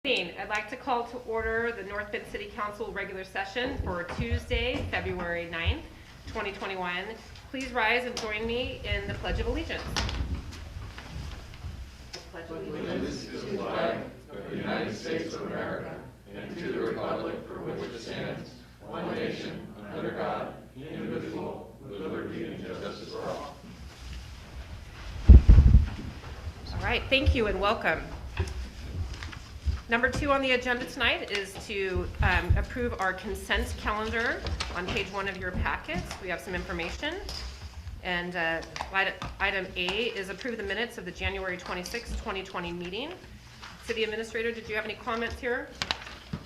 I'd like to call to order the North Bend City Council regular session for Tuesday, February 9th, 2021. Please rise and join me in the Pledge of Allegiance. Pledge of Allegiance to the flag of the United States of America and to the republic for which it stands, one nation, under God, indivisible, with liberty and justice for all. All right, thank you and welcome. Number 2 on the agenda tonight is to approve our consent calendar. On page 1 of your packets, we have some information. And item A is approve the minutes of the January 26, 2020 meeting. City Administrator, did you have any comments here?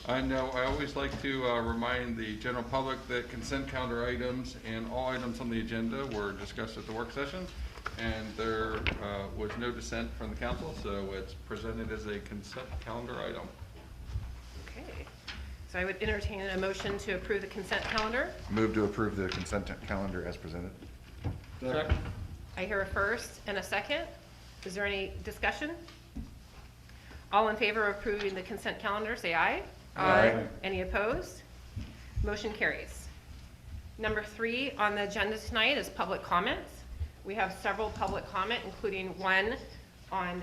No, I always like to remind the general public that consent calendar items and all items on the agenda were discussed at the work session, and there was no dissent from the council, so it's presented as a consent calendar item. Okay, so I would entertain a motion to approve the consent calendar. Move to approve the consent calendar as presented. Second. I hear a first and a second. Is there any discussion? All in favor of approving the consent calendar, say aye. Aye. Any opposed? Motion carries. Number 3 on the agenda tonight is public comments. We have several public comment, including one on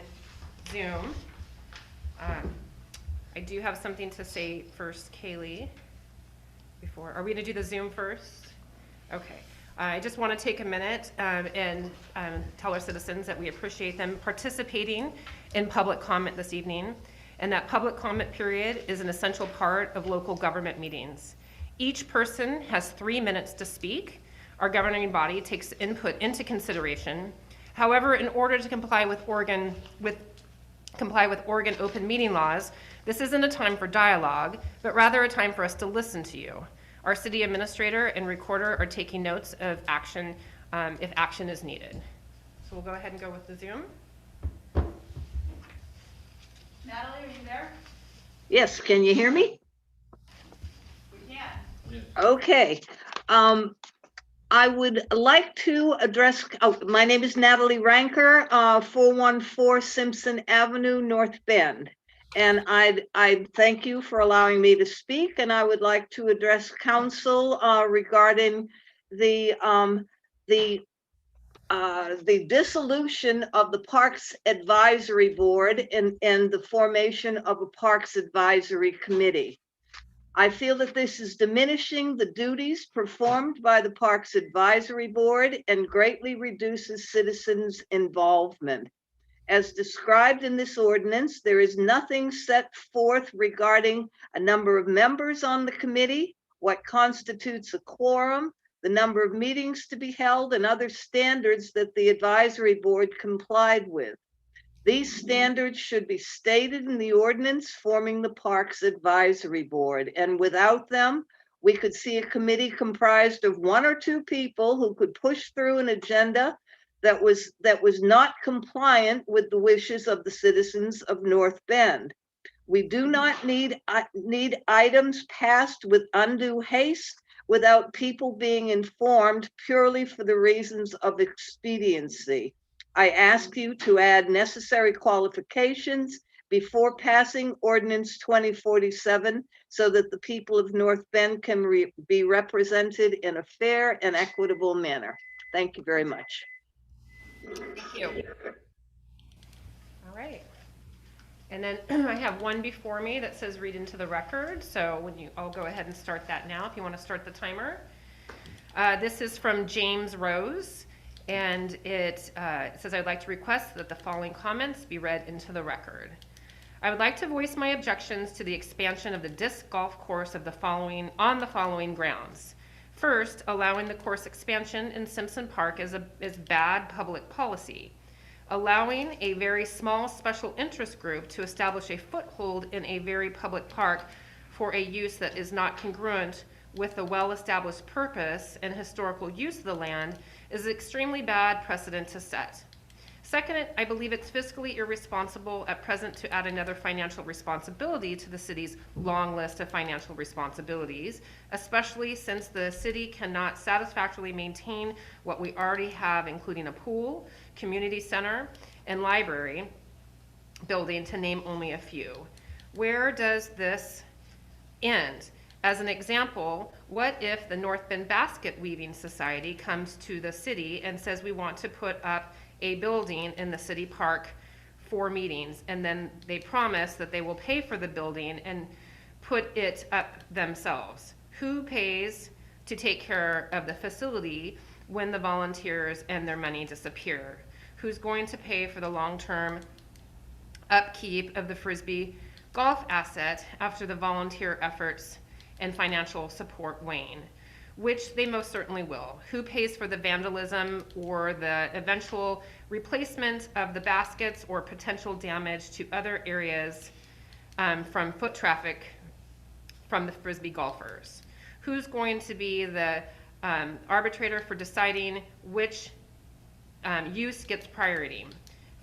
Zoom. I do have something to say first, Kaylee. Are we going to do the Zoom first? Okay. I just want to take a minute and tell our citizens that we appreciate them participating in public comment this evening, and that public comment period is an essential part of local government meetings. Each person has 3 minutes to speak. Our governing body takes input into consideration. However, in order to comply with Oregon open meeting laws, this isn't a time for dialogue, but rather a time for us to listen to you. Our city administrator and recorder are taking notes of action if action is needed. So we'll go ahead and go with the Zoom. Natalie, are you there? Yes, can you hear me? We can. Yes. Okay. I would like to address, my name is Natalie Ranker, 414 Simpson Avenue, North Bend. And I thank you for allowing me to speak, and I would like to address council regarding the dissolution of the Parks Advisory Board and the formation of a Parks Advisory Committee. I feel that this is diminishing the duties performed by the Parks Advisory Board and greatly reduces citizens' involvement. As described in this ordinance, there is nothing set forth regarding a number of members on the committee, what constitutes a quorum, the number of meetings to be held, and other standards that the advisory board complied with. These standards should be stated in the ordinance forming the Parks Advisory Board, and without them, we could see a committee comprised of 1 or 2 people who could push through an agenda that was not compliant with the wishes of the citizens of North Bend. We do not need items passed with undue haste without people being informed purely for the reasons of expediency. I ask you to add necessary qualifications before passing Ordinance 2047 so that the people of North Bend can be represented in a fair and equitable manner. Thank you very much. Thank you. All right. And then I have one before me that says read into the record. So I'll go ahead and start that now if you want to start the timer. This is from James Rose, and it says, I'd like to request that the following comments be read into the record. I would like to voice my objections to the expansion of the disc golf course on the following grounds. First, allowing the course expansion in Simpson Park is bad public policy. Allowing a very small special interest group to establish a foothold in a very public park for a use that is not congruent with the well-established purpose and historical use of the land is an extremely bad precedent to set. Second, I believe it's fiscally irresponsible at present to add another financial responsibility to the city's long list of financial responsibilities, especially since the city cannot satisfactorily maintain what we already have, including a pool, community center, and library building, to name only a few. Where does this end? As an example, what if the North Bend Basket Weaving Society comes to the city and says we want to put up a building in the city park for meetings, and then they promise that they will pay for the building and put it up themselves? Who pays to take care of the facility when the volunteers and their money disappear? Who's going to pay for the long-term upkeep of the Frisbee golf asset after the volunteer efforts and financial support wane? Which they most certainly will. Who pays for the vandalism or the eventual replacement of the baskets or potential damage to other areas from foot traffic from the Frisbee golfers? Who's going to be the arbitrator for deciding which use gets priority?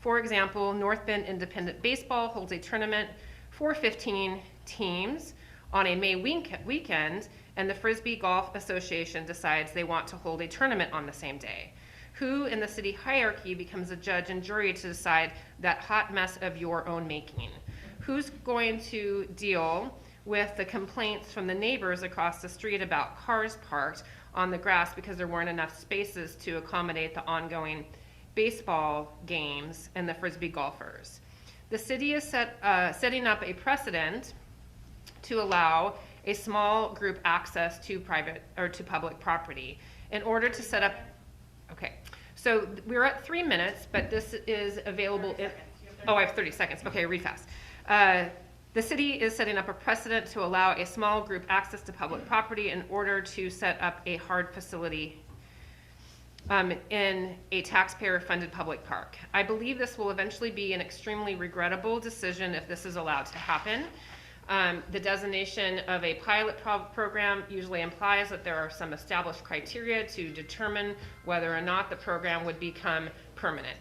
For example, North Bend Independent Baseball holds a tournament for 15 teams on a May weekend, and the Frisbee Golf Association decides they want to hold a tournament on the same day. Who in the city hierarchy becomes a judge and jury to decide that hot mess of your own making? Who's going to deal with the complaints from the neighbors across the street about cars parked on the grass because there weren't enough spaces to accommodate the ongoing baseball games and the Frisbee golfers? The city is setting up a precedent to allow a small group access to private or to public property in order to set up. Okay, so we're at 3 minutes, but this is available. Oh, I have 30 seconds. Okay, read fast. The city is setting up a precedent to allow a small group access to public property in order to set up a hard facility in a taxpayer-funded public park. I believe this will eventually be an extremely regrettable decision if this is allowed to happen. The designation of a pilot program usually implies that there are some established criteria to determine whether or not the program would become permanent.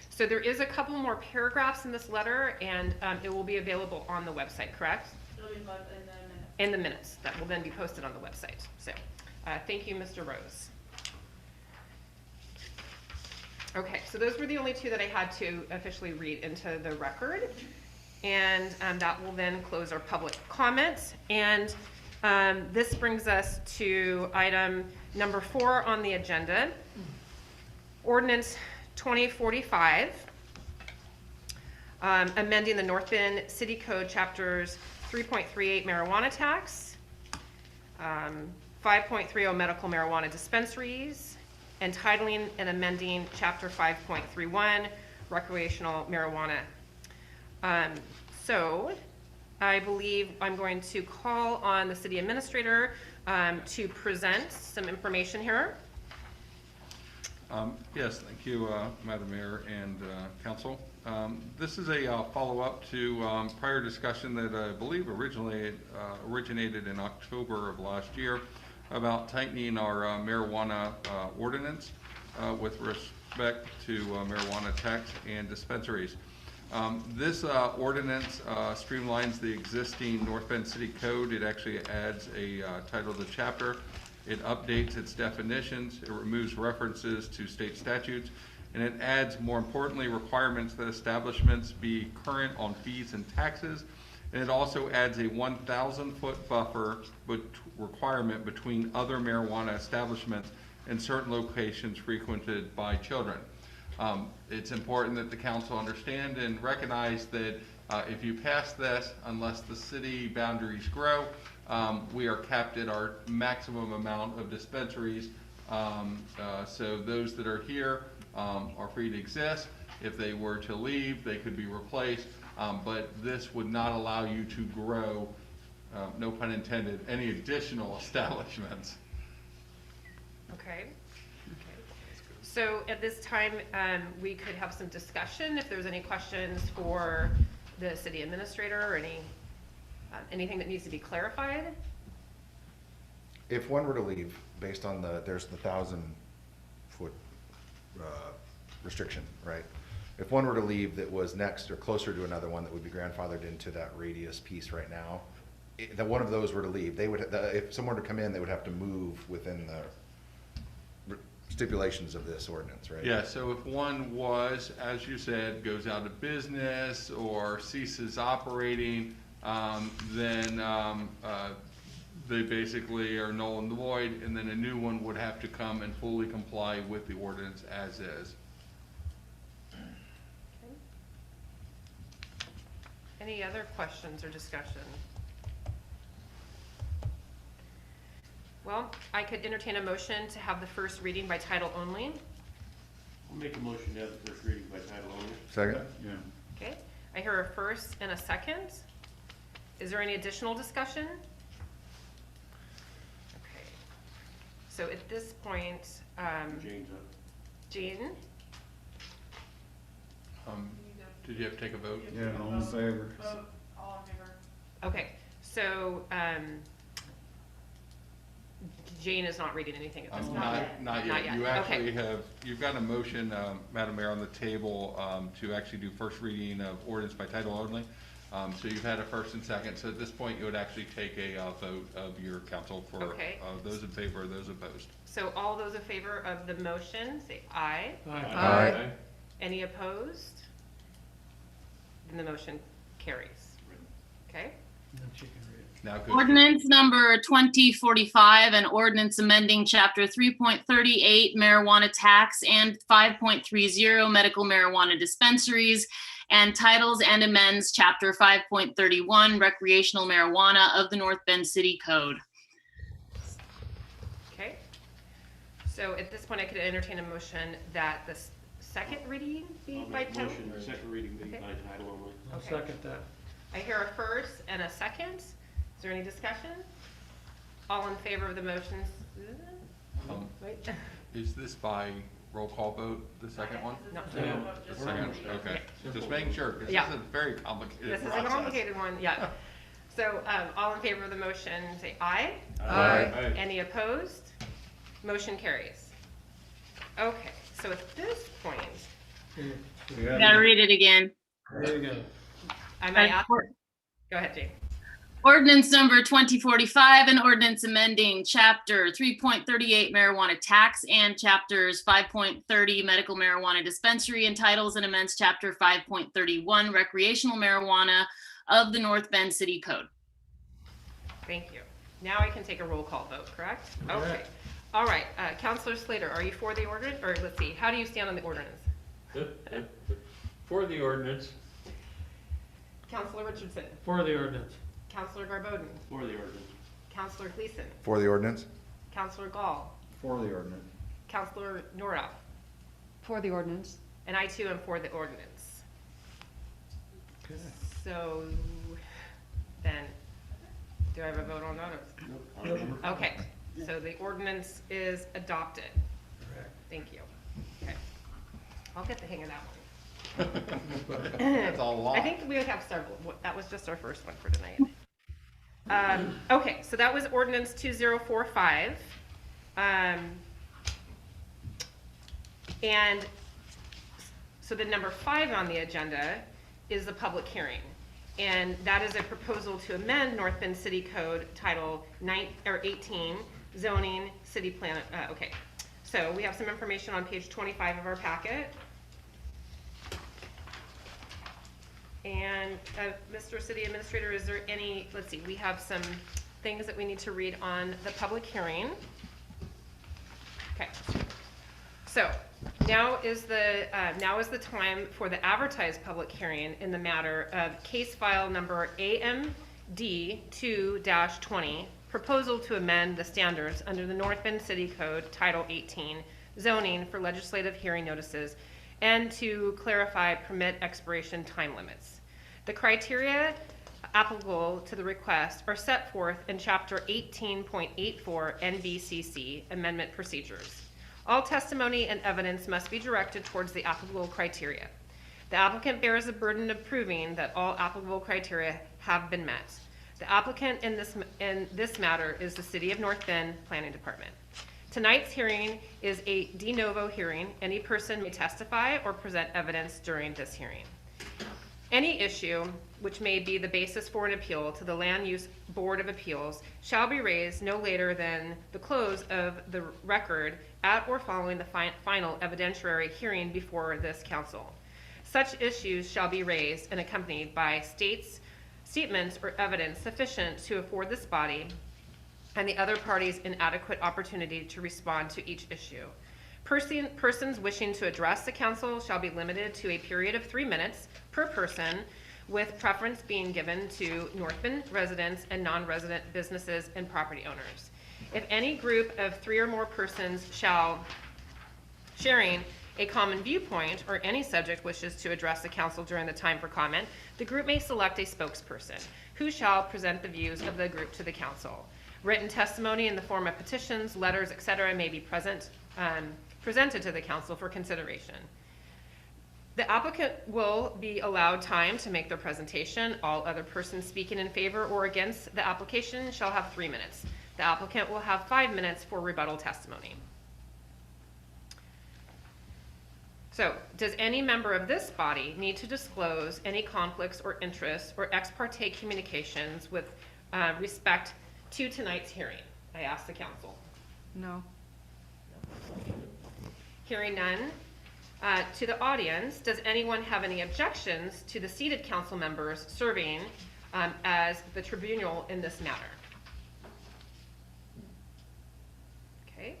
So there is a couple more paragraphs in this letter, and it will be available on the website, correct? It'll be both in the minutes. In the minutes. That will then be posted on the website. So thank you, Mr. Rose. Okay, so those were the only two that I had to officially read into the record. And that will then close our public comments. And this brings us to item number 4 on the agenda, Ordinance 2045, amending the North Bend City Code Chapters 3.38 marijuana tax, 5.30 medical marijuana dispensaries, entitling and amending Chapter 5.31 recreational marijuana. So I believe I'm going to call on the city administrator to present some information here. Yes, thank you, Madam Mayor and Council. This is a follow-up to prior discussion that I believe originated in October of last year about tightening our marijuana ordinance with respect to marijuana tax and dispensaries. This ordinance streamlines the existing North Bend City Code. It actually adds a title to the chapter. It updates its definitions. It removes references to state statutes. And it adds, more importantly, requirements that establishments be current on fees and taxes. And it also adds a 1,000-foot buffer requirement between other marijuana establishments in certain locations frequented by children. It's important that the council understand and recognize that if you pass this, unless the city boundaries grow, we are capped at our maximum amount of dispensaries. So those that are here are free to exist. If they were to leave, they could be replaced. But this would not allow you to grow, no pun intended, any additional establishments. Okay. So at this time, we could have some discussion if there's any questions for the city administrator or anything that needs to be clarified. If one were to leave, based on there's the 1,000-foot restriction, right? If one were to leave that was next or closer to another one that would be grandfathered into that radius piece right now, that one of those were to leave, they would, if someone were to come in, they would have to move within the stipulations of this ordinance, right? Yeah, so if one was, as you said, goes out of business or ceases operating, then they basically are null and void, and then a new one would have to come and fully comply with the ordinance as is. Any other questions or discussion? Well, I could entertain a motion to have the first reading by title only. I'll make a motion to have the first reading by title only. Second? Yeah. Okay, I hear a first and a second. Is there any additional discussion? Okay, so at this point, Jane's up. Jean, Did you have to take a vote? Yeah, all in favor. okay, so, Jane is not reading anything at this point. Not Not yet. yet, You okay. actually have, you've got a motion, Madam Mayor, on the table to actually do first reading of ordinance by title only. So you've had a first and second, so at this point, you would actually take a vote of your council for Okay. those in favor, those opposed. So all those in favor of the motion, say aye. Aye. Any opposed? Then the motion carries. Okay? Now go. Ordinance number 2045, an ordinance amending chapter 3.38 marijuana tax and 5.30 medical marijuana dispensaries, and titles and amends chapter 5.31 recreational marijuana of the North Bend City Code. Okay. So at this point, I could entertain a motion that the second reading be I'll by make a title. motion, second reading be Okay. by title only. I'll Okay. second that. I hear a first and a second. Is there any discussion? All in favor of the motions? Um, Wait. Is this by roll call vote, the second one? No. Yeah. The second, okay. Just making sure, because Yeah. this is a very complicated This is a process. complicated one, yeah. So, all in favor of the motion, say aye. Aye. Any opposed? Motion carries. Okay, so at this point, Gotta read it again. There you go. I might ask, go ahead, Jane. Ordinance number 2045, an ordinance amending chapter 3.38 marijuana tax and chapters 5.30 medical marijuana dispensary, and titles and amends chapter 5.31 recreational marijuana of the North Bend City Code. Thank you. Now I can take a roll call vote, correct? Okay. Correct. All right, Counselor Slater, are you for the ordinance, or let's see, how do you stand on the ordinance? For the ordinance. Counselor Richardson, For the ordinance. Counselor Garbodin, For the ordinance. Counselor Gleason, For the ordinance? Counselor Gall, For the ordinance. Counselor Nora, For the ordinance. and I too am for the ordinance. Okay. So then, do I have a vote on that? or- Okay, so the ordinance is adopted. Correct. Thank you. Okay. I'll get the hang of that one. That's a lot. I think we would have several. That was just our first one for tonight. Okay, so that was ordinance 2045. And so the number 5 on the agenda is the public hearing. And that is a proposal to amend North Bend City Code Title 18, zoning, city plan. Okay, so we have some information on page 25 of our packet. And Mr. City Administrator, is there any, let's see, we have some things that we need to read on the public hearing. Okay. So now is the time for the advertised public hearing in the matter of case file number AMD 2-20, proposal to amend the standards under the North Bend City Code Title 18, zoning for legislative hearing notices, and to clarify permit expiration time limits. The criteria applicable to the request are set forth in Chapter 18.84 NBCC Amendment Procedures. All testimony and evidence must be directed towards the applicable criteria. The applicant bears the burden of proving that all applicable criteria have been met. The applicant in this matter is the City of North Bend Planning Department. Tonight's hearing is a de novo hearing. Any person may testify or present evidence during this hearing. Any issue which may be the basis for an appeal to the Land Use Board of Appeals shall be raised no later than the close of the record at or following the final evidentiary hearing before this council. Such issues shall be raised and accompanied by statements or evidence sufficient to afford this body and the other parties an adequate opportunity to respond to each issue. Persons wishing to address the council shall be limited to a period of 3 minutes per person, with preference being given to North Bend residents and non-resident businesses and property owners. If any group of 3 or more persons sharing a common viewpoint or any subject wishes to address the council during the time for comment, the group may select a spokesperson who shall present the views of the group to the council. Written testimony in the form of petitions, letters, etc. may be presented to the council for consideration. The applicant will be allowed time to make their presentation. All other persons speaking in favor or against the application shall have 3 minutes. The applicant will have 5 minutes for rebuttal testimony. So, does any member of this body need to disclose any conflicts or interests or ex parte communications with respect to tonight's hearing? I ask the council. No. Hearing none. To the audience, does anyone have any objections to the seated council members serving as the tribunal in this matter? Okay.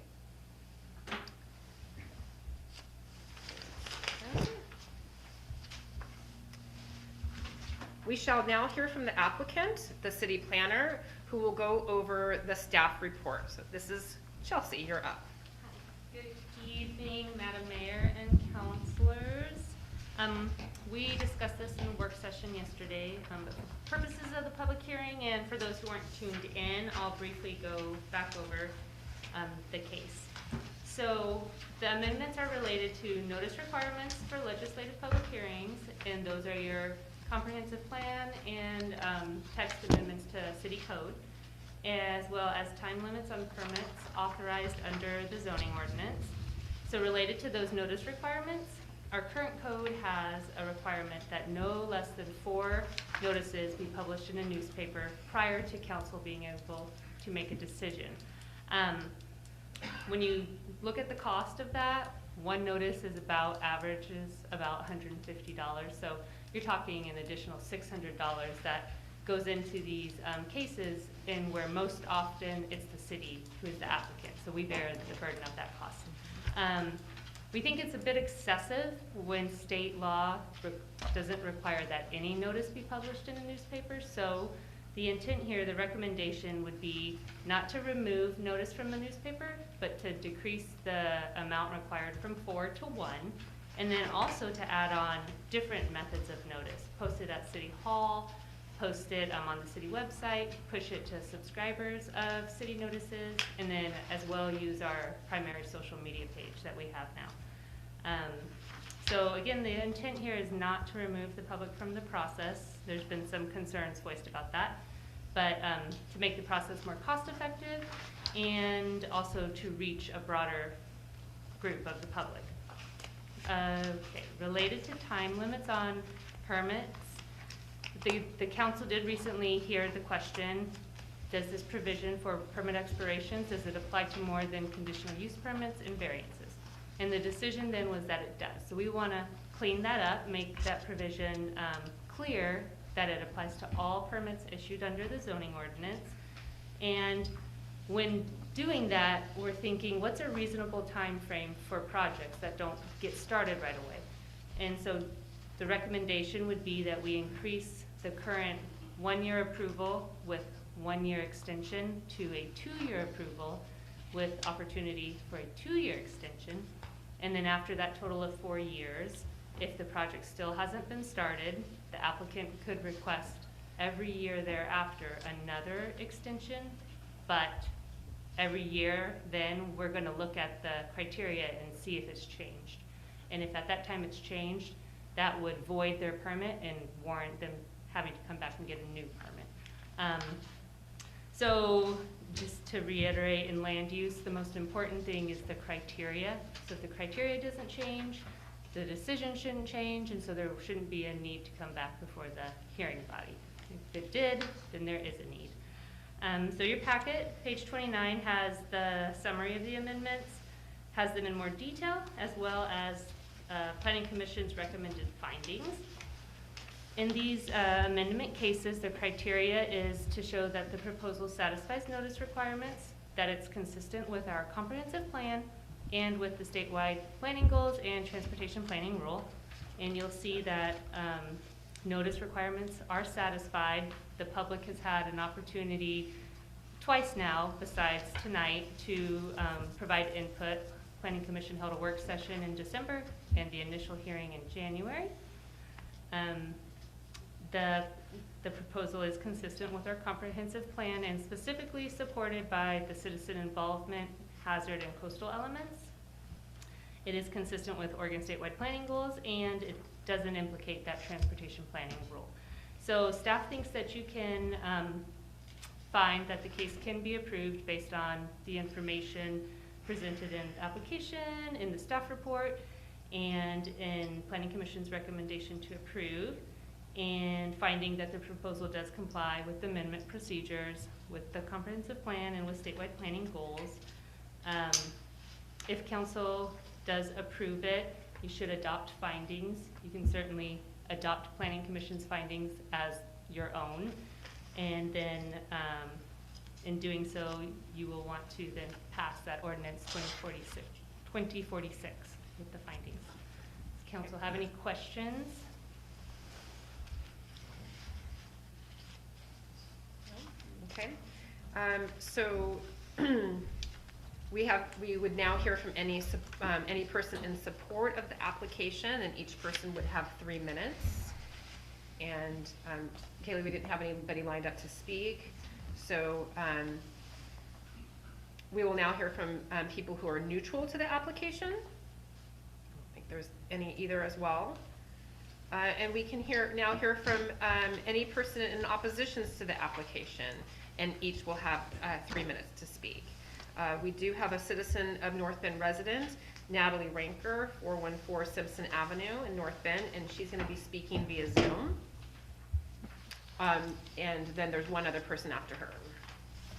We shall now hear from the applicant, the city planner, who will go over the staff report. So this is Chelsea, you're up. Good evening, Madam Mayor and councilors. We discussed this in a work session yesterday. But for purposes of the public hearing and for those who aren't tuned in, I'll briefly go back over the case. So the amendments are related to notice requirements for legislative public hearings, and those are your comprehensive plan and text amendments to city code, as well as time limits on permits authorized under the zoning ordinance. So related to those notice requirements, our current code has a requirement that no less than 4 notices be published in a newspaper prior to council being able to make a decision. When you look at the cost of that, one notice is averages about $150. So you're talking an additional $600 that goes into these cases, and where most often it's the city who is the applicant. So we bear the burden of that cost. We think it's a bit excessive when state law doesn't require that any notice be published in a newspaper. So the intent here, the recommendation would be not to remove notice from the newspaper, but to decrease the amount required from 4 to 1. And then also to add on different methods of notice, post it at City Hall, post it on the city website, push it to subscribers of city notices, and then as well use our primary social media page that we have now. So again, the intent here is not to remove the public from the process. There's been some concerns voiced about that, but to make the process more cost effective and also to reach a broader group of the public. Okay, related to time limits on permits, the council did recently hear the question, does this provision for permit expirations, does it apply to more than conditional use permits and variances? And the decision then was that it does. So we want to clean that up, make that provision clear that it applies to all permits issued under the zoning ordinance. And when doing that, we're thinking, what's a reasonable time frame for projects that don't get started right away? And so the recommendation would be that we increase the current 1-year approval with 1-year extension to a 2-year approval with opportunity for a 2-year extension. And then after that total of 4 years, if the project still hasn't been started, the applicant could request every year thereafter another extension, but every year then we're going to look at the criteria and see if it's changed. And if at that time it's changed, that would void their permit and warrant them having to come back and get a new permit. So just to reiterate, in land use, the most important thing is the criteria. So if the criteria doesn't change, the decision shouldn't change, and so there shouldn't be a need to come back before the hearing body. If it did, then there is a need. So your packet, page 29, has the summary of the amendments, has them in more detail, as well as Planning Commission's recommended findings. In these amendment cases, the criteria is to show that the proposal satisfies notice requirements, that it's consistent with our comprehensive plan and with the statewide planning goals and transportation planning rule. And you'll see that notice requirements are satisfied. The public has had an opportunity twice now, besides tonight, to provide input. Planning Commission held a work session in December and the initial hearing in January. The proposal is consistent with our comprehensive plan and specifically supported by the citizen involvement, hazard, and coastal elements. It is consistent with Oregon statewide planning goals, and it doesn't implicate that transportation planning rule. So staff thinks that you can find that the case can be approved based on the information presented in the application, in the staff report, and in Planning Commission's recommendation to approve, and finding that the proposal does comply with the amendment procedures, with the comprehensive plan, and with statewide planning goals. If council does approve it, you should adopt findings. You can certainly adopt Planning Commission's findings as your own, and then in doing so, you will want to then pass that ordinance 2046 with the findings. Does council have any questions? Okay, so we would now hear from any person in support of the application, and each person would have 3 minutes. And Kaylee, we didn't have anybody lined up to speak, so we will now hear from people who are neutral to the application. I don't think there's any either as well. And we can now hear from any person in opposition to the application, and each will have 3 minutes to speak. We do have a citizen of North Bend resident, Natalie Ranker, 414 Simpson Avenue in North Bend, and she's going to be speaking via Zoom. And then there's one other person after her.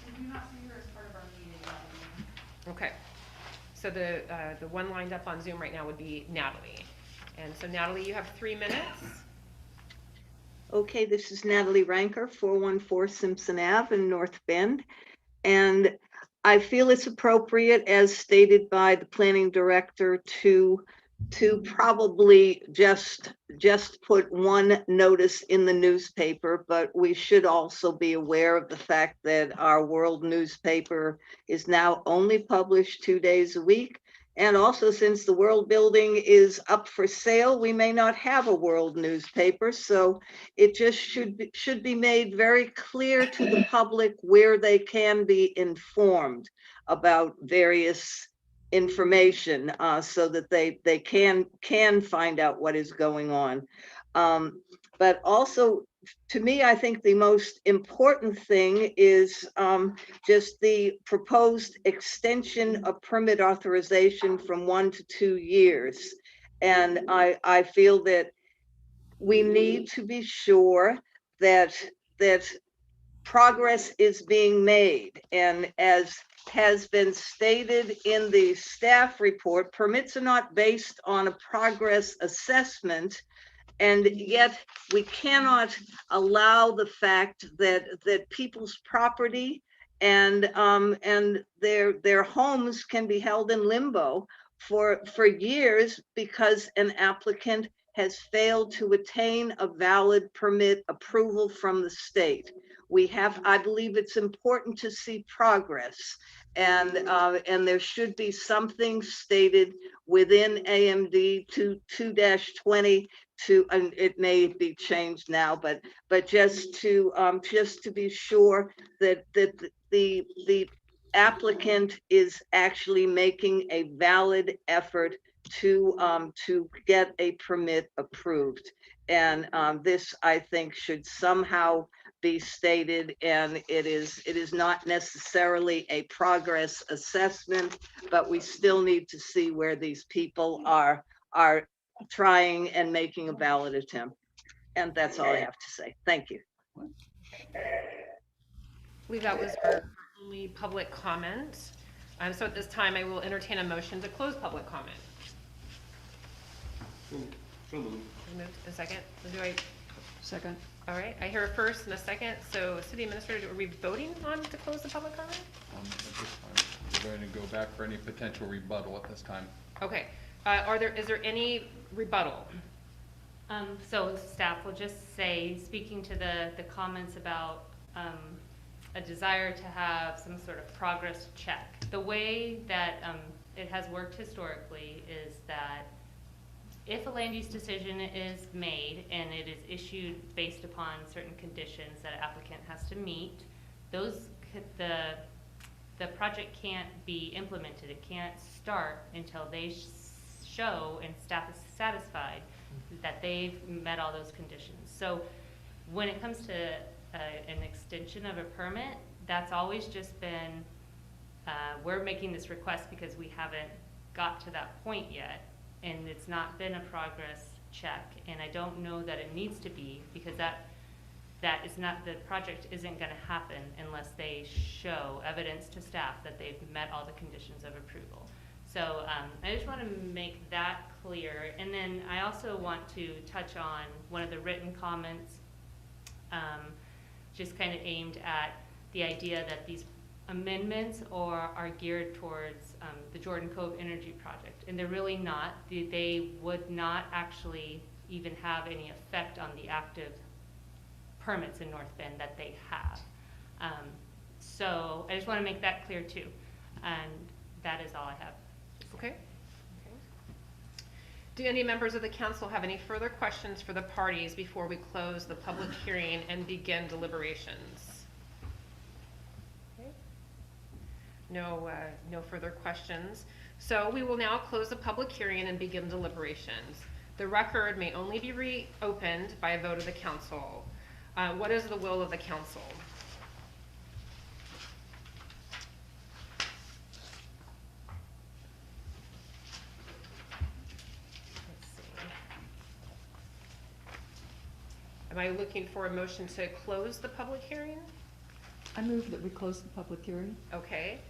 We do not see her as part of our meeting. Okay, so the one lined up on Zoom right now would be Natalie. And so Natalie, you have 3 minutes. Okay, this is Natalie Ranker, 414 Simpson Ave in North Bend. And I feel it's appropriate, as stated by the planning director, to probably just put one notice in the newspaper, but we should also be aware of the fact that our world newspaper is now only published 2 days a week. And also, since the World Building is up for sale, we may not have a world newspaper. So it just should be made very clear to the public where they can be informed about various information, so that they can find out what is going on. But also, to me, I think the most important thing is just the proposed extension of permit authorization from 1 to 2 years. And I feel that we need to be sure that progress is being made. And as has been stated in the staff report, permits are not based on a progress assessment. And yet we cannot allow the fact that people's property and their homes can be held in limbo for years because an applicant has failed to attain a valid permit approval from the state. I believe it's important to see progress, and there should be something stated within AMD 2-20 and it may be changed now, but just to be sure that the applicant is actually making a valid effort to get a permit approved. And this, I think, should somehow be stated, and it is not necessarily a progress assessment, but we still need to see where these people are trying and making a valid attempt. And that's all I have to say. Thank you. I believe that was our only public comment. So at this time, I will entertain a motion to close public comment. So moved. Moved. A second. Second. All right, I hear a first and a second. So City Administrator, are we voting on to close the public comment? At this time, we're going to go back for any potential rebuttal at this time. Okay, is there any rebuttal? So staff will just say, speaking to the comments about a desire to have some sort of progress check. The way that it has worked historically is that if a land use decision is made and it is issued based upon certain conditions that an applicant has to meet, the project can't be implemented. It can't start until they show and staff is satisfied that they've met all those conditions. So when it comes to an extension of a permit, that's always just been, we're making this request because we haven't got to that point yet, and it's not been a progress check, and I don't know that it needs to be, because that is not, the project isn't gonna happen unless they show evidence to staff that they've met all the conditions of approval. So I just want to make that clear. And then I also want to touch on one of the written comments, just kind of aimed at the idea that these amendments are geared towards the Jordan Cove Energy Project. And they're really not. They would not actually even have any effect on the active permits in North Bend that they have. So I just want to make that clear too. And that is all I have. Okay. Do any members of the council have any further questions for the parties before we close the public hearing and begin deliberations? Okay. No further questions. So we will now close the public hearing and begin deliberations. The record may only be reopened by a vote of the council. What is the will of the council? Am I looking for a motion to close the public hearing? I move that we close the public hearing. Okay.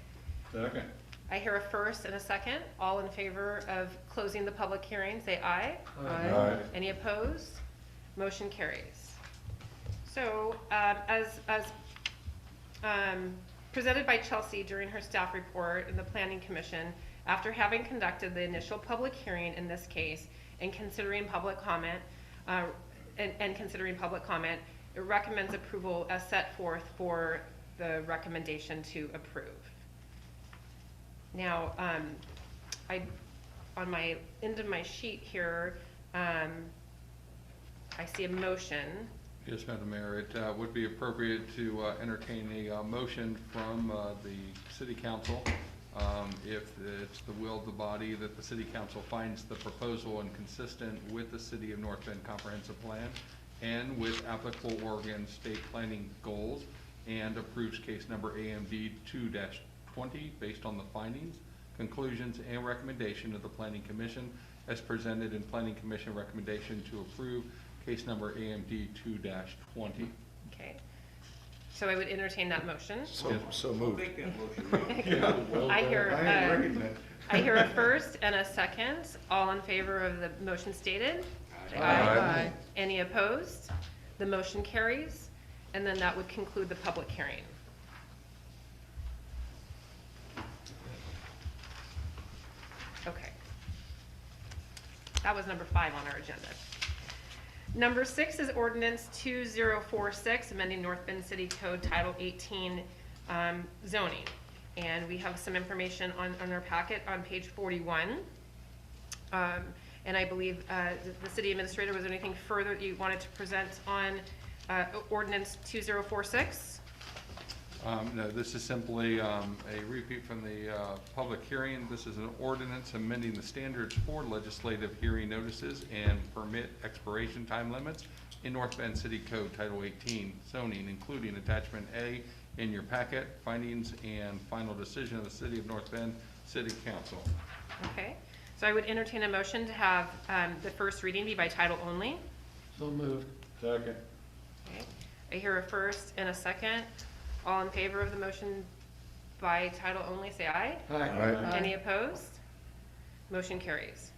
Second. I hear a first and a second. All in favor of closing the public hearing, say aye. Aye. Any opposed? Motion carries. So, as presented by Chelsea during her staff report in the Planning Commission, after having conducted the initial public hearing in this case and considering public comment, it recommends approval as set forth for the recommendation to approve. Now, on my end of my sheet here, I see a motion. Yes, Madam Mayor, it would be appropriate to entertain a motion from the City Council if it's the will of the body that the City Council finds the proposal inconsistent with the City of North Bend Comprehensive Plan and with applicable Oregon state planning goals, and approves case number AMD 2-20 based on the findings, conclusions, and recommendation of the Planning Commission as presented in Planning Commission recommendation to approve case number AMD 2-20. Okay. So I would entertain that motion. So moved. Make that motion. I hear a first and a second. All in favor of the motion stated? Say Aye. Any opposed? The motion carries, and then that would conclude the public hearing. Okay. That was number 5 on our agenda. Number 6 is ordinance 2046, amending North Bend City Code Title 18 zoning. And we have some information on our packet on page 41. And I believe the city administrator, was there anything further that you wanted to present on ordinance 2046? No, this is simply a repeat from the public hearing. This is an ordinance amending the standards for legislative hearing notices and permit expiration time limits in North Bend City Code Title 18 zoning, including attachment A in your packet, findings and final decision of the City of North Bend City Council. Okay, so I would entertain a motion to have the first reading be by title only. So moved. Second. Okay. I hear a first and a second. All in favor of the motion by title only, say aye. Aye. Any opposed? Motion carries.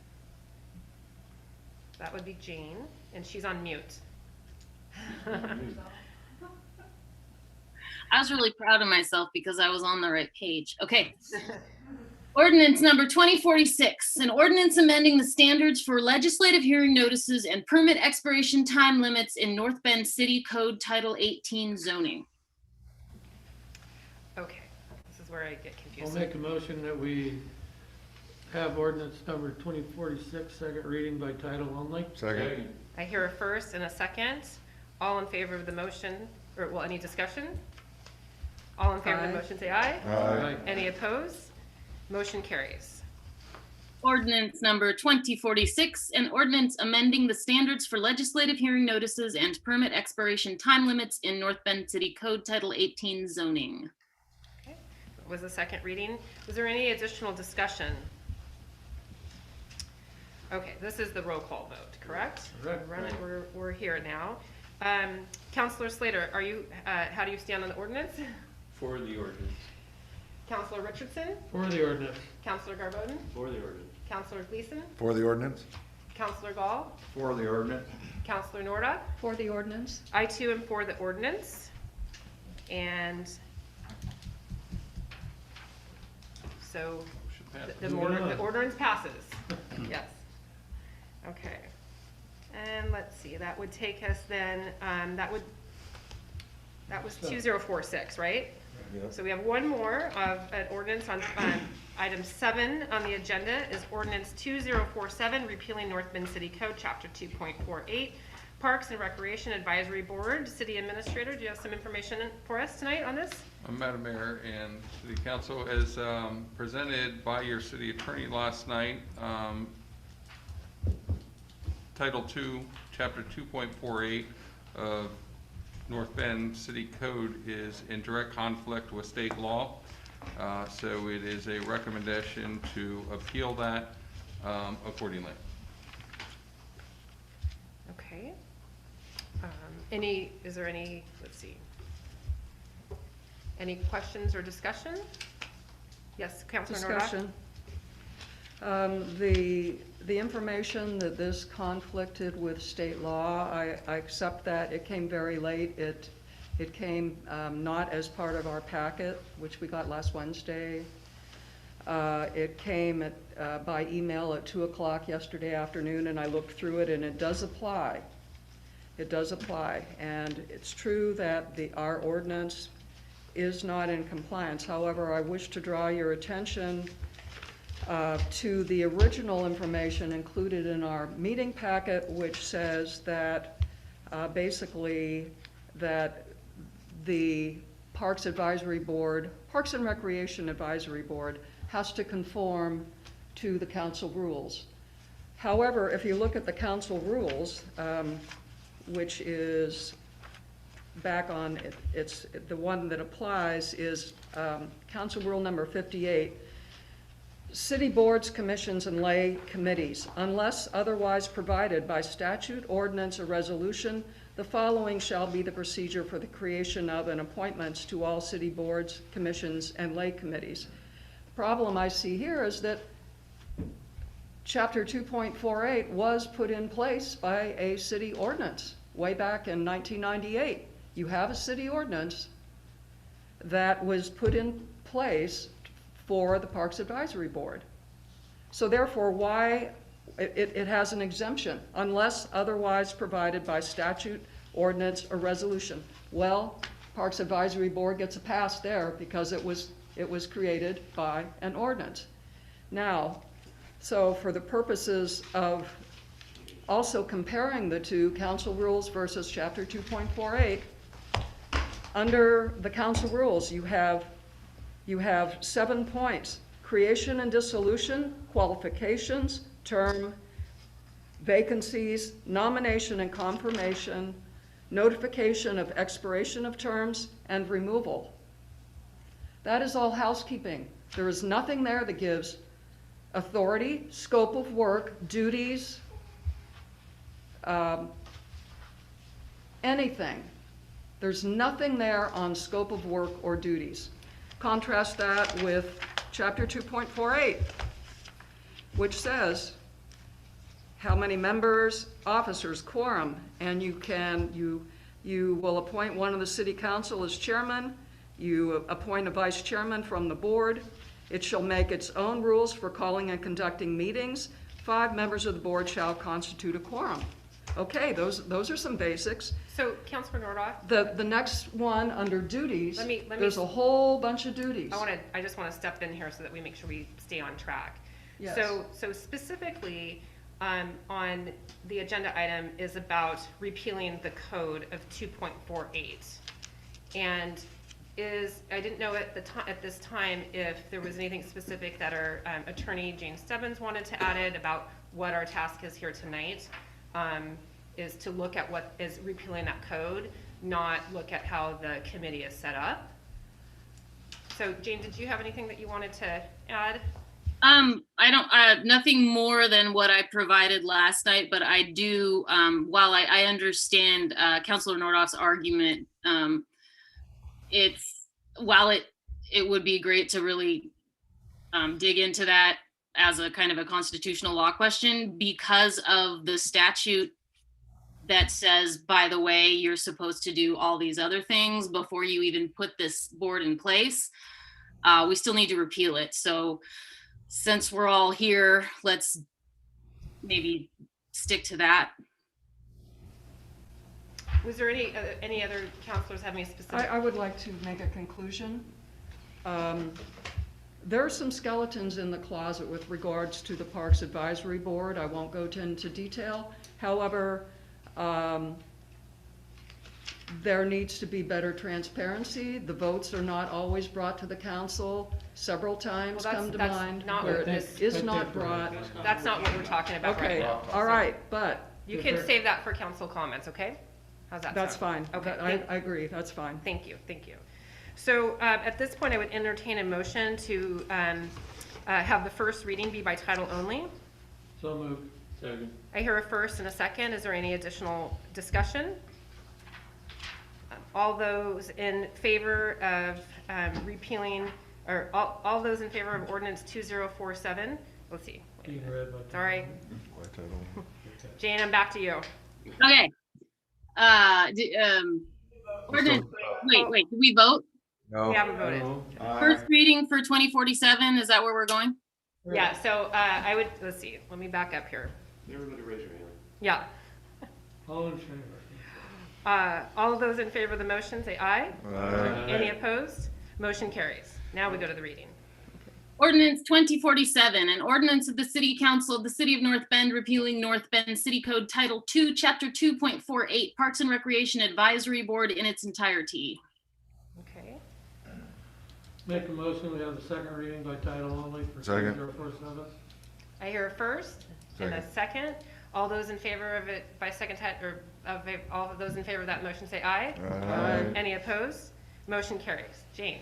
That would be Jane, and she's on mute. I was really proud of myself because I was on the right page. Okay. Ordinance number 2046, an ordinance amending the standards for legislative hearing notices and permit expiration time limits in North Bend City Code Title 18 zoning. Okay, this is where I get I'll confused. make a motion that we have ordinance number 2046, second reading by title only. Second. I hear a first and a second. All in favor of the motion, or, well, any discussion? All in favor of the Aye. motion, say aye. Aye. Any opposed? Motion carries. Ordinance number 2046, an ordinance amending the standards for legislative hearing notices and permit expiration time limits in North Bend City Code Title 18 zoning. Was the second reading. Was there any additional discussion? Okay, this is the roll call vote, correct? Correct. We're here now. Counselor Slater, are you, how do you stand on the ordinance? For the ordinance. Counselor Richardson? For the ordinance. Counselor Garboden? For the ordinance. Counselor Gleason? For the ordinance? Counselor Gall? For the ordinance. Counselor Norda? For the ordinance? I too am for the ordinance. And so Should pass. the ordinance passes. Yes. Okay. And let's see, that would take us then, that was 2046, right? So we have one more of an ordinance on item 7 on the agenda is ordinance 2047, repealing North Bend City Code, chapter 2.48, Parks and Recreation Advisory Board. City Administrator, do you have some information for us tonight on this? Madam Mayor and City Council, as presented by your city attorney last night, Title II, Chapter 2.48 of North Bend City Code is in direct conflict with state law. So it is a recommendation to appeal that accordingly. Okay. Is there any, let's see, any questions or discussion? Yes, Councilor Nordoff? Discussion. The information that this conflicted with state law, I accept that. It came very late. It came not as part of our packet, which we got last Wednesday. It came by email at 2 o'clock yesterday afternoon, and I looked through it, and it does apply. It does apply. And it's true that our ordinance is not in compliance. However, I wish to draw your attention to the original information included in our meeting packet, which says that basically that the Parks Advisory Board, Parks and Recreation Advisory Board has to conform to the council rules. However, if you look at the council rules, which is back on, it's the one that applies is Council Rule number 58. City boards, commissions, and lay committees, unless otherwise provided by statute, ordinance, or resolution, the following shall be the procedure for the creation of and appointments to all city boards, commissions, and lay committees. The problem I see here is that Chapter 2.48 was put in place by a city ordinance way back in 1998. You have a city ordinance that was put in place for the Parks Advisory Board. So therefore, why it has an exemption, unless otherwise provided by statute, ordinance, or resolution. Well, Parks Advisory Board gets a pass there because it was created by an ordinance. Now, so for the purposes of also comparing the two, council rules versus Chapter 2.48, under the council rules, you have 7 points: creation and dissolution, qualifications, term, vacancies, nomination and confirmation, notification of expiration of terms, and removal. That is all housekeeping. There is nothing there that gives authority, scope of work, duties, anything. There's nothing there on scope of work or duties. Contrast that with Chapter 2.48, which says how many members, officers, quorum, and you You will appoint one of the city council as chairman. You appoint a vice chairman from the board. It shall make its own rules for calling and conducting meetings. 5 members of the board shall constitute a quorum. Okay, those are some basics. So, Councilor Nordoff, The next one, under duties, Let me- there's a whole bunch of duties. I just want to step in here so that we make sure we stay on track. Yes. So specifically, on the agenda item is about repealing the code of 2.48. And I didn't know at this time if there was anything specific that our attorney, Jane Stebbins, wanted to add it about what our task is here tonight, is to look at what is repealing that code, not look at how the committee is set up. So Jane, did you have anything that you wanted to add? I don't, nothing more than what I provided last night, but I do, while I understand, Councilor Nordoff's argument, while it would be great to really, dig into that as a kind of a constitutional law question, because of the statute that says, by the way, you're supposed to do all these other things before you even put this board in place, we still need to repeal it. So since we're all here, let's maybe stick to that. Was there any other counselors have any specific? I would like to make a conclusion. There are some skeletons in the closet with regards to the Parks Advisory Board. I won't go into detail. However, there needs to be better transparency. The votes are not always brought to the council. Several times Well, come to that's mind not where what this- it is not brought. That's not what we're talking about right Okay, now. all right, but. You can save that for council comments, okay? How's that sound? That's fine. Okay, I agree, that's fine. Thank you. So at this point, I would entertain a motion to have the first reading be by title only. So moved. Second. I hear a first and a second. Is there any additional discussion? All those in favor of repealing, or all those in favor of ordinance 2047? Let's see. Being read by. Sorry. Jane, I'm back to you. Okay. Ordinance, wait, did we vote? We haven't voted. First reading for 2047, is that where we're going? Yeah, so let's see, let me back up here. Everybody raise your hand. Yeah. All in favor? All of those in favor of the motion, say aye. Aye. Any opposed? Motion carries. Now we go to the reading. Ordinance 2047, an ordinance of the City Council of the City of North Bend repealing North Bend City Code Title II, Chapter 2.48, Parks and Recreation Advisory Board in its entirety. Okay. Make a motion, we have the second reading by title only for Second. 2047. I hear a first and a second. All those in favor of it by second, all of those in favor of that motion say aye. Aye. Any opposed? Motion carries. Jane.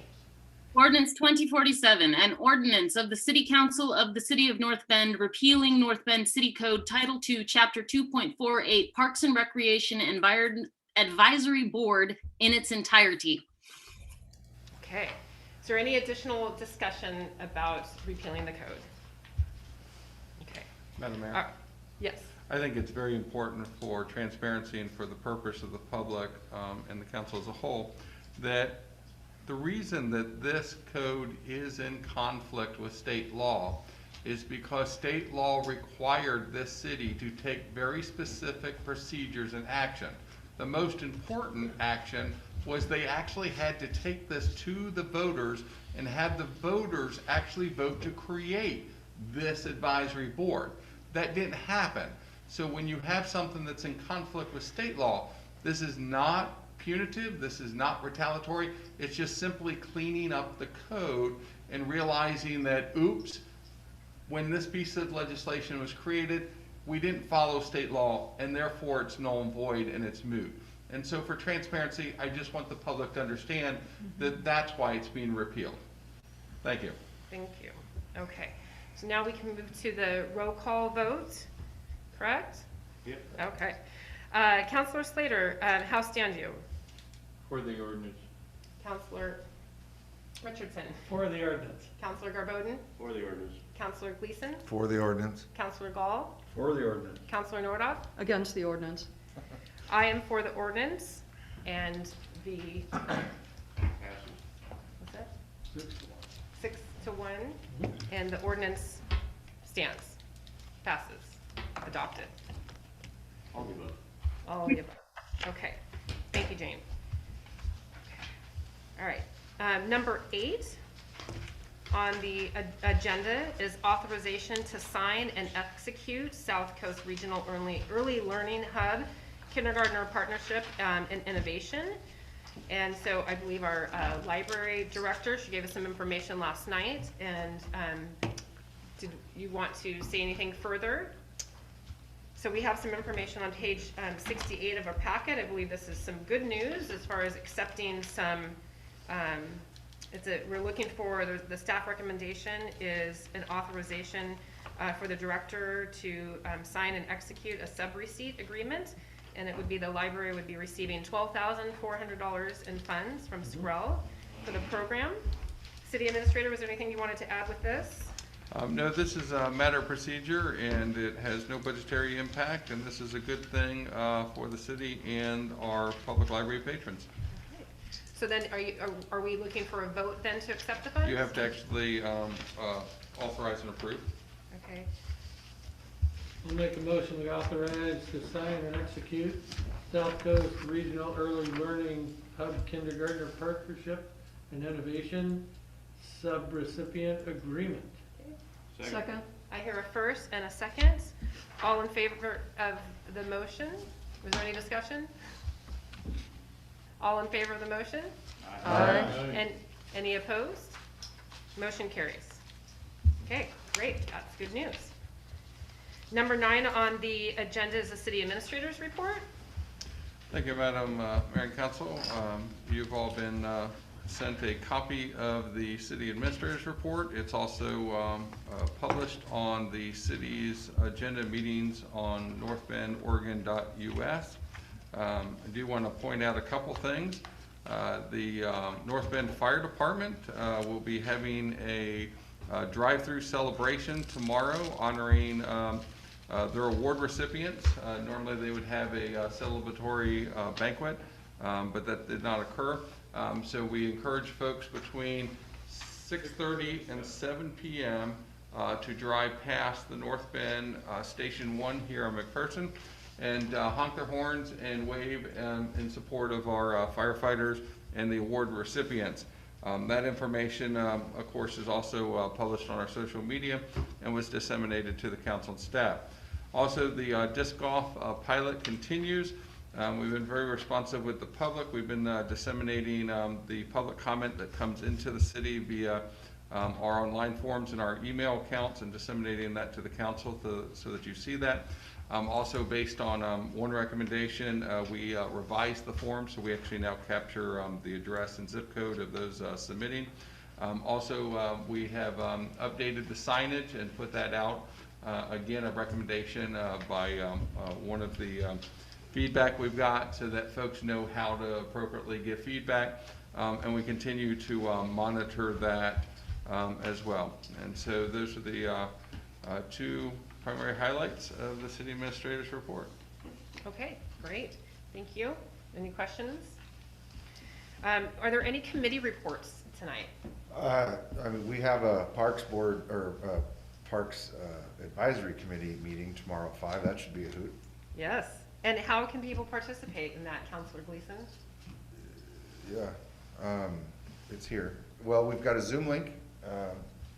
Ordinance 2047, an ordinance of the City Council of the City of North Bend repealing North Bend City Code Title II, Chapter 2.48, Parks and Recreation Advisory Board in its entirety. Okay. Is there any additional discussion about repealing the code? Okay. Madam Mayor? Yes. I think it's very important for transparency and for the purpose of the public and the council as a whole that the reason that this code is in conflict with state law is because state law required this city to take very specific procedures and action. The most important action was they actually had to take this to the voters and have the voters actually vote to create this advisory board. That didn't happen. So when you have something that's in conflict with state law, this is not punitive, this is not retaliatory, it's just simply cleaning up the code and realizing that, oops, when this piece of legislation was created, we didn't follow state law, and therefore it's null and void and it's moot. And so for transparency, I just want the public to understand that that's why it's being repealed. Thank you. Thank you. Okay. So now we can move to the roll call vote, correct? Yep. Okay. Counselor Slater, how stand you? For the ordinance. Counselor Richardson? For the ordinance. Counselor Garbodin? For the ordinance. Counselor Gleason? For the ordinance. Counselor Gall? For the ordinance. Counselor Nordoff? Against the ordinance. I am for the ordinance. And the, what's that? 6-1, and the ordinance stands, passes, adopted. I'll give up. All of the above. Okay, thank you, Jane. All right, number 8 on the agenda is authorization to sign and execute South Coast Regional Early Learning Hub Kindergartner Partnership and Innovation. And so I believe our library director, she gave us some information last night, and did you want to say anything further? So we have some information on page 68 of our packet. I believe this is some good news as far as accepting some, we're looking for, the staff recommendation is an authorization for the director to sign and execute a sub-receipt agreement. And it would be, the library would be receiving $12,400 in funds from SCREL for the program. City Administrator, was there anything you wanted to add with this? No, this is a matter of procedure, and it has no budgetary impact, and this is a good thing for the city and our public library patrons. Okay. So then are we looking for a vote then to accept the funds? You have to actually authorize and approve. Okay. I'll make a motion we authorize to sign and execute South Coast Regional Early Learning Hub Kindergartner Partnership and Innovation Subrecipient Agreement. Second? I hear a first and a second. All in favor of the motion? Was there any discussion? All in favor of the motion? Aye. And any opposed? Motion carries. Okay, great, that's good news. Number 9 on the agenda is the City Administrator's report. Thank you, Madam Mayor and Council. You've all been sent a copy of the City Administrator's report. It's also published on the city's agenda meetings on northbendoregon.us. I do want to point out a couple things. The North Bend Fire Department will be having a drive-through celebration tomorrow honoring their award recipients. Normally they would have a celebratory banquet, but that did not occur. So we encourage folks between 6:30 and 7 p.m. To drive past the North Bend Station 1 here on McPherson and honk their horns and wave in support of our firefighters and the award recipients. That information, of course, is also published on our social media and was disseminated to the council and staff. Also, the disc golf pilot continues. We've been very responsive with the public. We've been disseminating the public comment that comes into the city via our online forms and our email accounts and disseminating that to the council so that you see that. Also, based on one recommendation, we revised the form, so we actually now capture the address and zip code of those submitting. Also, we have updated the signage and put that out. Again, a recommendation by one of the feedback we've got so that folks know how to appropriately give feedback, and we continue to monitor that as well. And so those are the 2 primary highlights of the City Administrator's report. Okay, great, thank you. Any questions? Are there any committee reports tonight? I mean, we have a Parks Board, or Parks Advisory Committee meeting tomorrow at 5. That should be a hoot. Yes, and how can people participate in that, Councilor Gleason? Yeah, it's here. Well, we've got a Zoom link,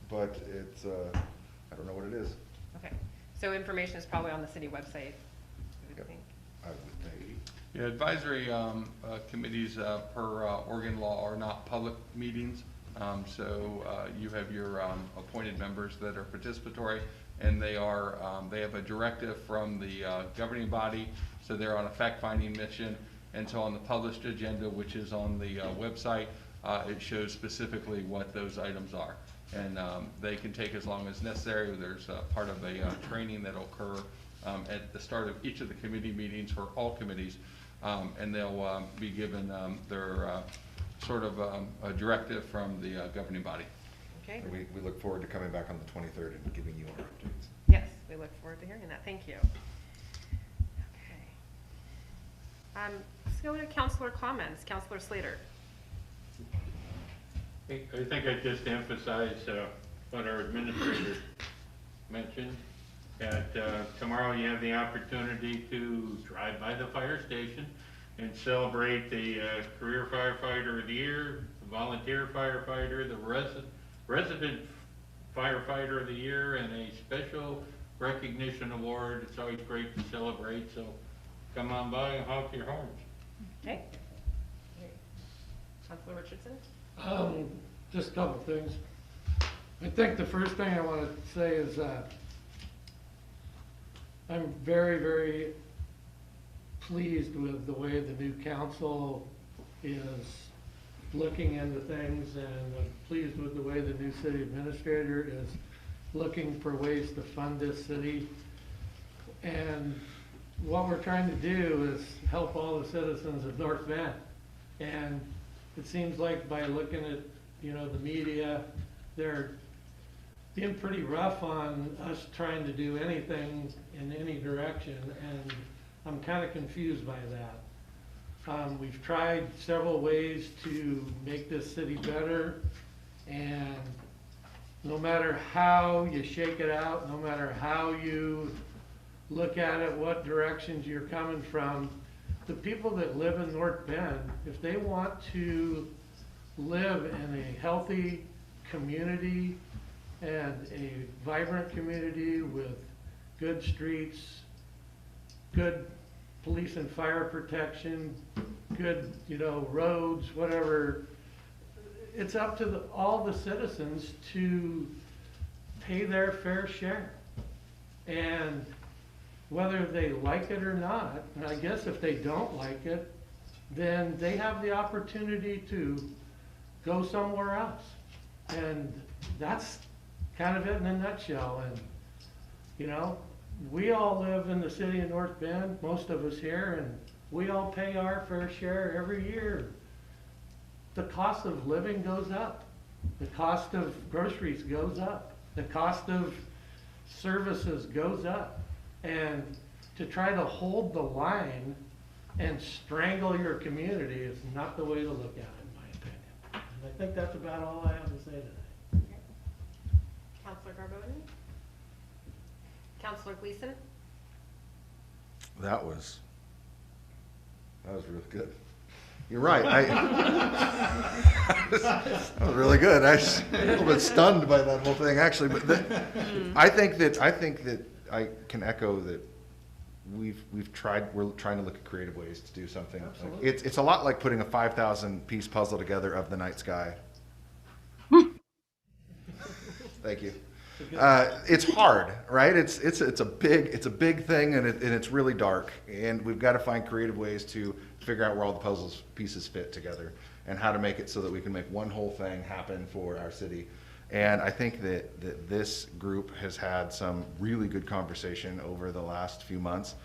but it's, I don't know what it is. Okay, so information is probably on the city website, I would think. I would think. Yeah, advisory committees per Oregon law are not public meetings. So you have your appointed members that are participatory, and they have a directive from the governing body, so they're on a fact-finding mission. And so on the published agenda, which is on the website, it shows specifically what those items are. And they can take as long as necessary. There's part of a training that'll occur at the start of each of the committee meetings for all committees, and they'll be given their sort of a directive from the governing body. Okay. And we look forward to coming back on the 23rd and giving you our updates. Yes, we look forward to hearing that. Thank you. Okay. Let's go to counselor comments. Counselor Slater. I think I'd just emphasize what our administrator mentioned, that tomorrow you have the opportunity to drive by the fire station and celebrate the career firefighter of the year, the volunteer firefighter, the resident firefighter of the year, and a special recognition award. It's always great to celebrate, so come on by and honk your horns. Okay. Counselor Richardson. Just a couple things. I think the first thing I want to say is I'm very, very pleased with the way the new council is looking into things, and I'm pleased with the way the new city administrator is looking for ways to fund this city. And what we're trying to do is help all the citizens of North Bend. And it seems like by looking at, the media, they're being pretty rough on us trying to do anything in any direction, and I'm kind of confused by that. We've tried several ways to make this city better, and no matter how you shake it out, no matter how you look at it, what directions you're coming from, the people that live in North Bend, if they want to live in a healthy community and a vibrant community with good streets, good police and fire protection, good, roads, whatever, it's up to all the citizens to pay their fair share. And whether they like it or not, and I guess if they don't like it, then they have the opportunity to go somewhere else. And that's kind of it in a nutshell. And, we all live in the city of North Bend, most of us here, and we all pay our fair share every year. The cost of living goes up. The cost of groceries goes up. The cost of services goes up. And to try to hold the line and strangle your community is not the way to look at it, in my opinion. And I think that's about all I have to say today. Counselor Garboden. Counselor Gleason. That was really good. You're right. That was really good. I was a little bit stunned by that whole thing, actually. But I think that I can echo that we're trying to look at creative ways to do something. Absolutely. It's a lot like putting a 5,000 piece puzzle together of the night sky. Thank you. It's hard, right? It's a big thing, and it's really dark, and we've got to find creative ways to figure out where all the puzzle pieces fit together and how to make it so that we can make one whole thing happen for our city. And I think that this group has had some really good conversation over the last few months.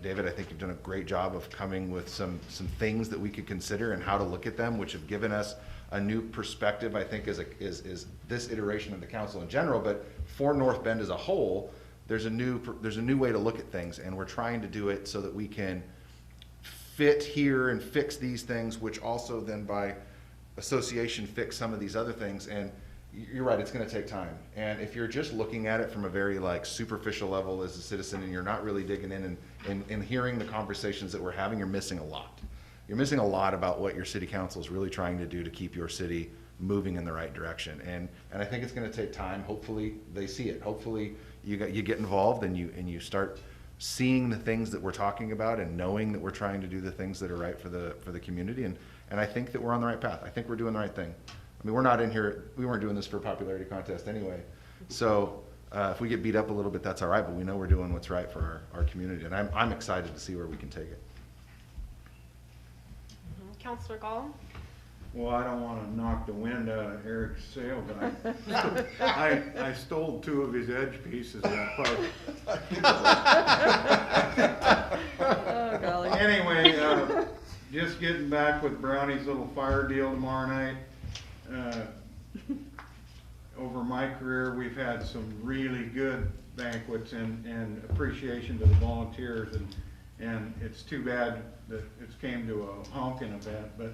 David, I think you've done a great job of coming with some things that we could consider and how to look at them, which have given us a new perspective, I think, is this iteration of the council in general, but for North Bend as a whole, there's a new way to look at things, and we're trying to do it so that we can fit here and fix these things, which also then by association fix some of these other things. And you're right, it's going to take time. And if you're just looking at it from a very superficial level as a citizen, and you're not really digging in and hearing the conversations that we're having, you're missing a lot. You're missing a lot about what your city council is really trying to do to keep your city moving in the right direction. And I think it's going to take time. Hopefully they see it. Hopefully you get involved and you start seeing the things that we're talking about and knowing that we're trying to do the things that are right for the community. And I think that we're on the right path. I think we're doing the right thing. I mean, we're not in here, we weren't doing this for a popularity contest anyway. So if we get beat up a little bit, that's all right, but we know we're doing what's right for our community. And I'm excited to see where we can take it. Counselor Gall. Well, I don't want to knock the wind out of Eric's sail, but I stole 2 of his edge pieces in that park. Oh, golly. Anyway, just getting back with Brownie's little fire deal tomorrow night. Over my career, we've had some really good banquets and appreciation to the volunteers, And it's too bad that it's came to a honking event, but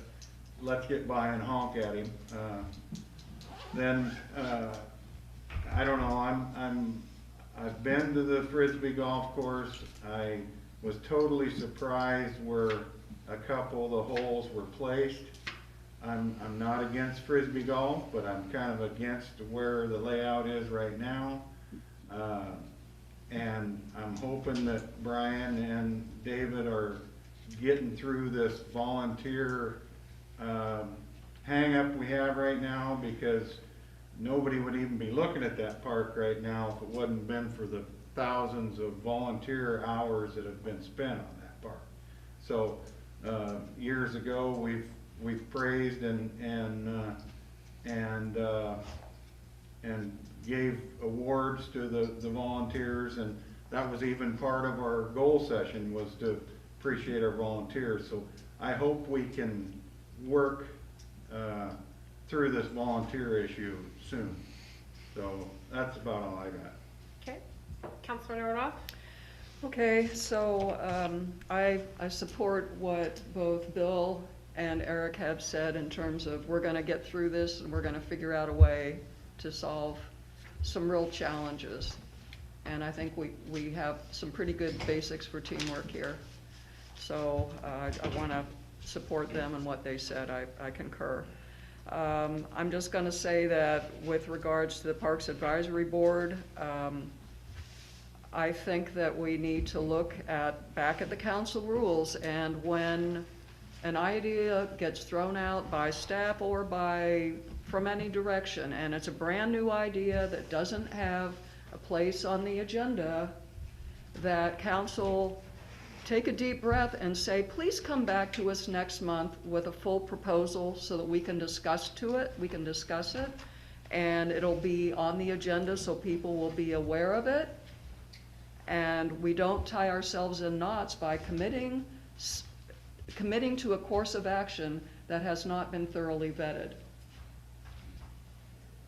let's get by and honk at him. I don't know, I've been to the Frisbee golf course. I was totally surprised where a couple of the holes were placed. I'm not against Frisbee golf, but I'm kind of against where the layout is right now. And I'm hoping that Brian and David are getting through this volunteer hang up we have right now, because nobody would even be looking at that park right now if it wasn't been for the thousands of volunteer hours that have been spent on that park. So years ago, we've praised and gave awards to the volunteers, and that was even part of our goal session, was to appreciate our volunteers. So I hope we can work through this volunteer issue soon. So that's about all I got. Okay. Councilor Nordhoff? Okay, so I support what both Bill and Eric have said in terms of we're going to get through this and we're going to figure out a way to solve some real challenges. And I think we have some pretty good basics for teamwork here. So I want to support them and what they said. I concur. I'm just going to say that with regards to the Parks Advisory Board, I think that we need to look back at the council rules, and when an idea gets thrown out by staff or from any direction, and it's a brand new idea that doesn't have a place on the agenda, that council take a deep breath and say, please come back to us next month with a full proposal so that we can discuss it, and it'll be on the agenda so people will be aware of it. And we don't tie ourselves in knots by committing to a course of action that has not been thoroughly vetted.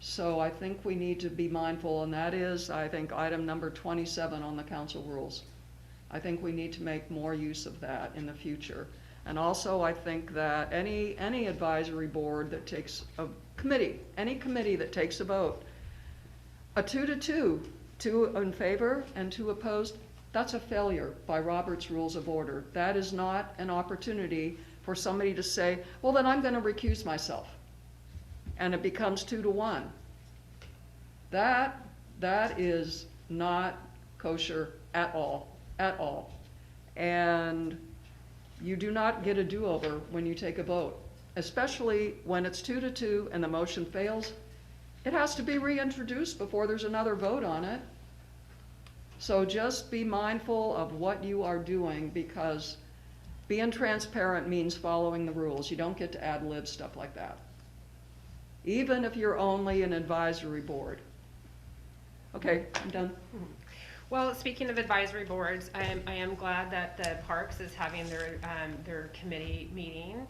So I think we need to be mindful, and that is, I think, item number 27 on the council rules. I think we need to make more use of that in the future. And also, I think that any advisory board that takes any committee that takes a vote, a 2-2, 2 in favor and 2 opposed, that's a failure by Robert's Rules of Order. That is not an opportunity for somebody to say, well, then I'm going to recuse myself. And it becomes 2-1. That is not kosher at all. At all. And you do not get a do-over when you take a vote, especially when it's 2-2 and the motion fails. It has to be reintroduced before there's another vote on it. So just be mindful of what you are doing, because being transparent means following the rules. You don't get to ad-lib stuff like that, even if you're only an advisory board. Okay, I'm done. Well, speaking of advisory boards, I am glad that the Parks is having their committee meeting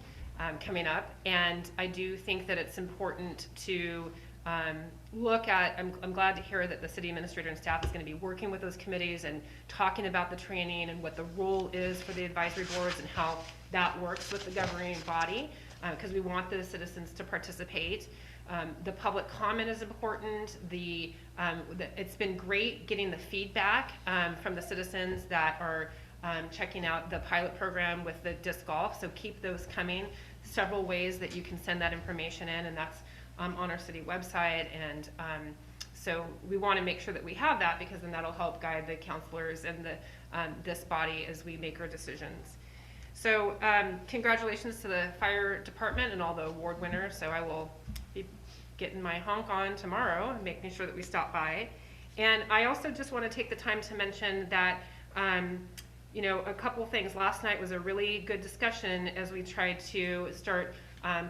coming up, and I do think that it's important to look at. I'm glad to hear that the city administrator and staff is going to be working with those committees and talking about the training and what the role is for the advisory boards and how that works with the governing body, because we want the citizens to participate. The public comment is important. It's been great getting the feedback from the citizens that are checking out the pilot program with the disc golf, so keep those coming. Several ways that you can send that information in, and that's on our city website, and so we want to make sure that we have that, because then that'll help guide the counselors and this body as we make our decisions. So congratulations to the fire department and all the award winners. So I will be getting my honk on tomorrow and making sure that we stop by. And I also just want to take the time to mention that, a couple things. Last night was a really good discussion as we tried to start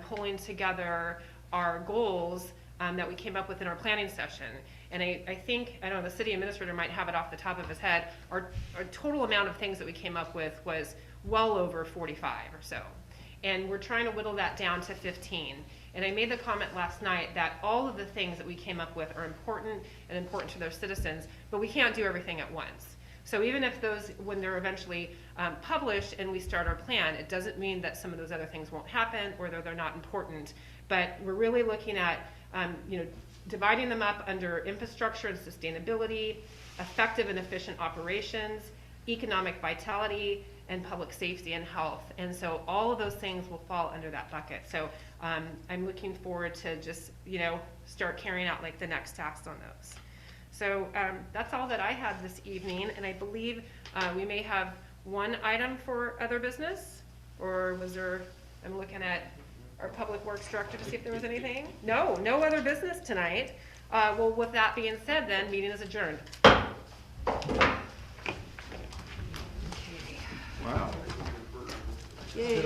pulling together our goals that we came up with in our planning session. And I think, I don't know, the city administrator might have it off the top of his head, our total amount of things that we came up with was well over 45 or so. And we're trying to whittle that down to 15. And I made the comment last night that all of the things that we came up with are important and important to their citizens, but we can't do everything at once. So even if those, when they're eventually published and we start our plan, it doesn't mean that some of those other things won't happen or that they're not important. But we're really looking at, dividing them up under infrastructure and sustainability, effective and efficient operations, economic vitality, and public safety and health. And so all of those things will fall under that bucket. So I'm looking forward to just, start carrying out like the next tasks on those. So that's all that I have this evening. And I believe we may have one item for other business, or was there, I'm looking at our Public Works Director to see if there was anything. No other business tonight. Well, with that being said, then, meeting is adjourned. Wow. Yay.